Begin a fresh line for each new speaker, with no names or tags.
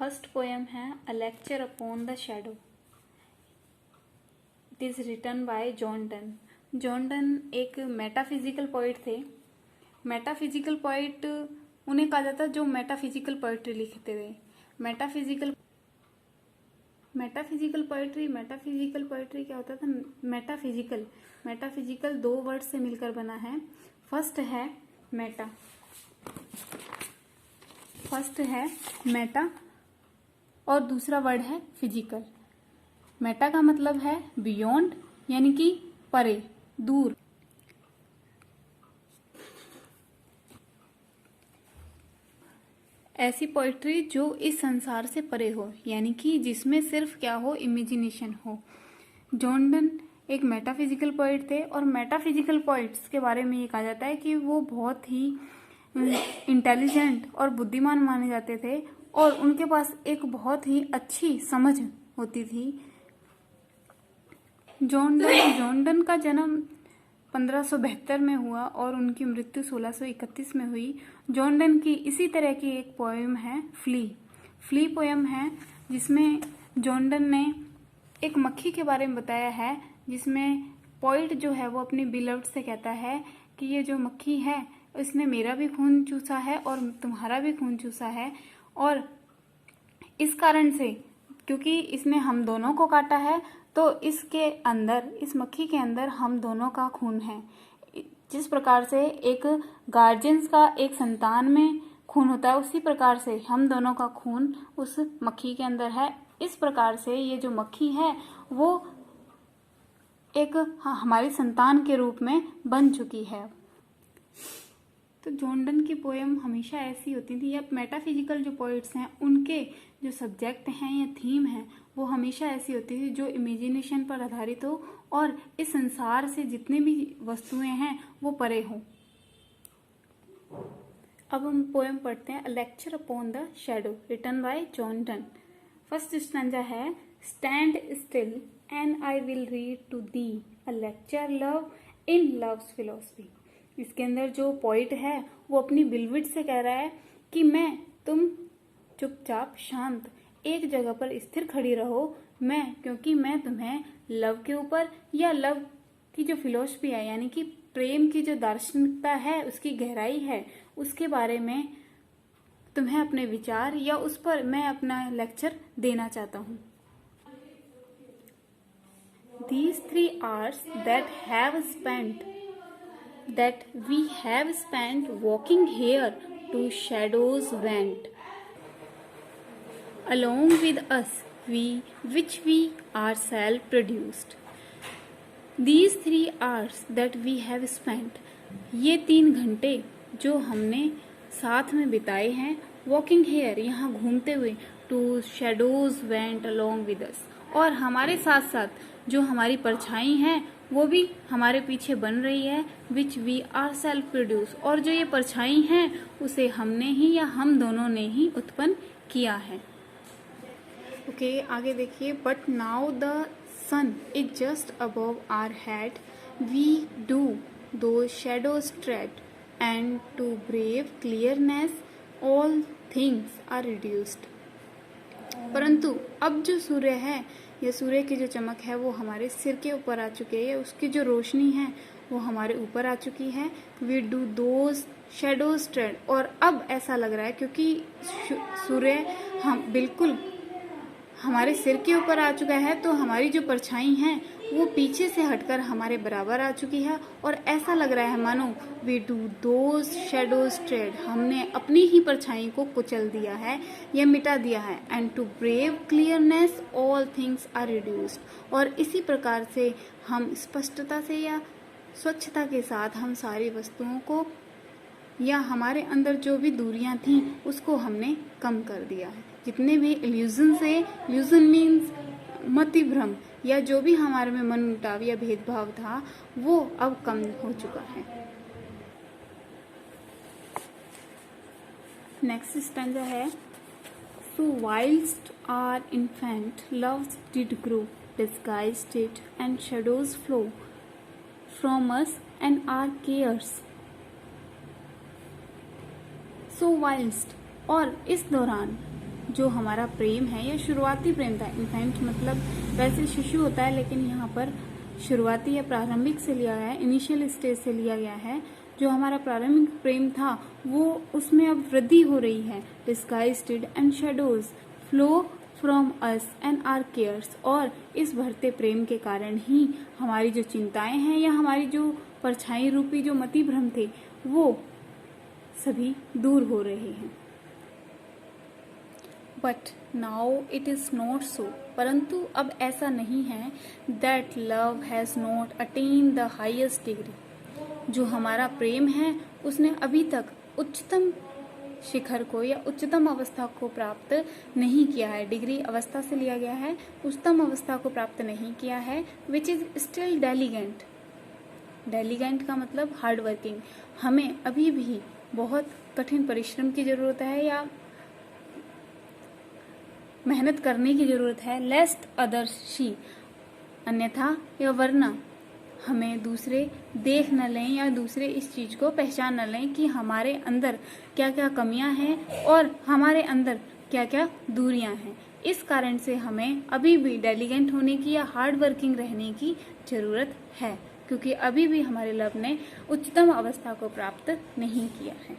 First poem है a lecture upon the shadow. It is written by John Donne. John Donne एक metaphysical poet थे। Metaphysical poet उन्हें कहा जाता जो मेटाफिजिकल पोइट्री लिखते थे। मेटाफिजिकल पोइट्री क्या होता था? मेटाफिजिकल दो वर्ड से मिलकर बना है। फर्स्ट है मेटा और दूसरा वर्ड है फिजिकल। मेटा का मतलब है बियॉन्ड, यानी कि परे, दूर। ऐसी पोइट्री जो इस संसार से परे हो, यानी कि जिसमें सिर्फ क्या हो, इमेजिनेशन हो। जॉन डन एक मेटाफिजिकल पोइट थे और मेटाफिजिकल पोइट्स के बारे में ये कहा जाता है कि वो बहुत ही इंटेलिजेंट और बुद्धिमान माने जाते थे और उनके पास एक बहुत ही अच्छी समझ होती थी। जॉन डन का जन्म 1572 में हुआ और उनकी मृत्यु 1631 में हुई। जॉन डन की इसी तरह की एक पोएम है फ्ली पोएम है, जिसमें जॉन डन ने एक मक्खी के बारे में बताया है, जिसमें पोइट जो है वो अपनी बिलव्ड से कहता है कि ये जो मक्खी है इसने मेरा भी खून चूसा है और तुम्हारा भी खून चूसा है, और इस कारण से क्योंकि इसने हम दोनों को काटा है तो इसके अंदर, इस मक्खी के अंदर हम दोनों का खून है। जिस प्रकार से एक गार्जियंस का एक संतान में खून होता है, उसी प्रकार से हम दोनों का खून उस मक्खी के अंदर है। इस प्रकार से ये जो मक्खी है वो एक हमारी संतान के रूप में बन चुकी है। तो जॉन डन की पोएम हमेशा ऐसी होती थी, या मेटाफिजिकल जो पोइट्स हैं उनके जो सब्जेक्ट हैं या थीम है वो हमेशा ऐसी होती थी जो इमेजिनेशन पर आधारित हो और इस संसार से जितने भी वस्तुएं हैं वो परे हो। अब हम पोएम पढ़ते हैं, a lecture upon the shadow, written by John Donne. First stanza है, stand still and I will read to thee a lecture love in love's philosophy. इसके अंदर जो पोइट है वो अपनी बिलविड से कह रहा है कि तुम चुपचाप शांत एक जगह पर स्थिर खड़ी रहो, क्योंकि मैं तुम्हें लव के ऊपर, या लव की जो फिलोसफी है यानी कि प्रेम की जो दार्शनिकता है, उसकी गहराई है, उसके बारे में तुम्हें अपने विचार या उस पर मैं अपना लेक्चर देना चाहता हूँ। These 3 hours that we have spent walking here to shadows went along with us, which we ourselves produced. These 3 hours that we have spent, ये 3 घंटे जो हमने साथ में बिताए हैं, walking here, यहाँ घूमते हुए, to shadows went along with us, और हमारे साथ साथ जो हमारी परछाई है वो भी हमारे पीछे बन रही है, which we are self produce, और जो ये परछाई है उसे हमने ही या हम दोनों ने ही उत्पन्न किया है। ओके, आगे देखिए, but now the sun is just above our head, we do those shadows tread, and to brave clearness all things are reduced. परंतु अब जो सूर्य है, या सूर्य की जो चमक है वो हमारे सिर के ऊपर आ चुकी है, या उसकी जो रोशनी है वो हमारे ऊपर आ चुकी है। We do those shadows tread, और अब ऐसा लग रहा है क्योंकि सूर्य हम बिल्कुल हमारे सिर के ऊपर आ चुका है तो हमारी जो परछाई है वो पीछे से हटकर हमारे बराबर आ चुकी है, और ऐसा लग रहा है मानो we do those shadows tread, हमने अपनी ही परछाई को कुचल दिया है या मिटा दिया है। And to brave clearness all things are reduced, और इसी प्रकार से हम स्पष्टता से या स्वच्छता के साथ हम सारी वस्तुओं को, या हमारे अंदर जो भी दूरियां थीं उसको हमने कम कर दिया है। जितने भी इल्यूजन से, इल्यूजन मीन्स मति भ्रम, या जो भी हमारे में मन मुटाव या भेदभाव था वो अब कम हो चुका है। नेक्स्ट स्टैंजा है, so whilst our infant loves did grow, disguised it and shadows flow from us and our cares. So whilst, और इस दौरान जो हमारा प्रेम है या शुरुआती प्रेम था, इन्फेंट मतलब वैसे शिशु होता है, लेकिन यहाँ पर शुरुआती या प्रारंभिक से लिया गया है, इनिशियल स्टेज से लिया गया है। जो हमारा प्रारंभिक प्रेम था वो उसमें अब वृद्धि हो रही है। Disguised and shadows flow from us and our cares, और इस बढ़ते प्रेम के कारण ही हमारी जो चिंताएं हैं या हमारी जो परछाई रूपी जो मति भ्रम थे वो सभी दूर हो रहे हैं। But now it is not so, परंतु अब ऐसा नहीं है। That love has not attain the highest degree, जो हमारा प्रेम है उसने अभी तक उच्चतम शिखर को या उच्चतम अवस्था को प्राप्त नहीं किया है। डिग्री अवस्था से लिया गया है, उच्चतम अवस्था को प्राप्त नहीं किया है। विच इज स्टिल डेलीगेंट, डेलीगेंट का मतलब हार्ड वर्किंग, हमें अभी भी बहुत कठिन परिश्रम की जरूरत है या मेहनत करने की जरूरत है। लेस्ट अदर्शी, अन्यथा या वरना हमें दूसरे देख न लें या दूसरे इस चीज को पहचान न लें कि हमारे अंदर क्या क्या कमियां हैं और हमारे अंदर क्या क्या दूरियां हैं। इस कारण से हमें अभी भी डेलीगेंट होने की या हार्ड वर्किंग रहने की जरूरत है, क्योंकि अभी भी हमारे लव ने उच्चतम अवस्था को प्राप्त नहीं किया है।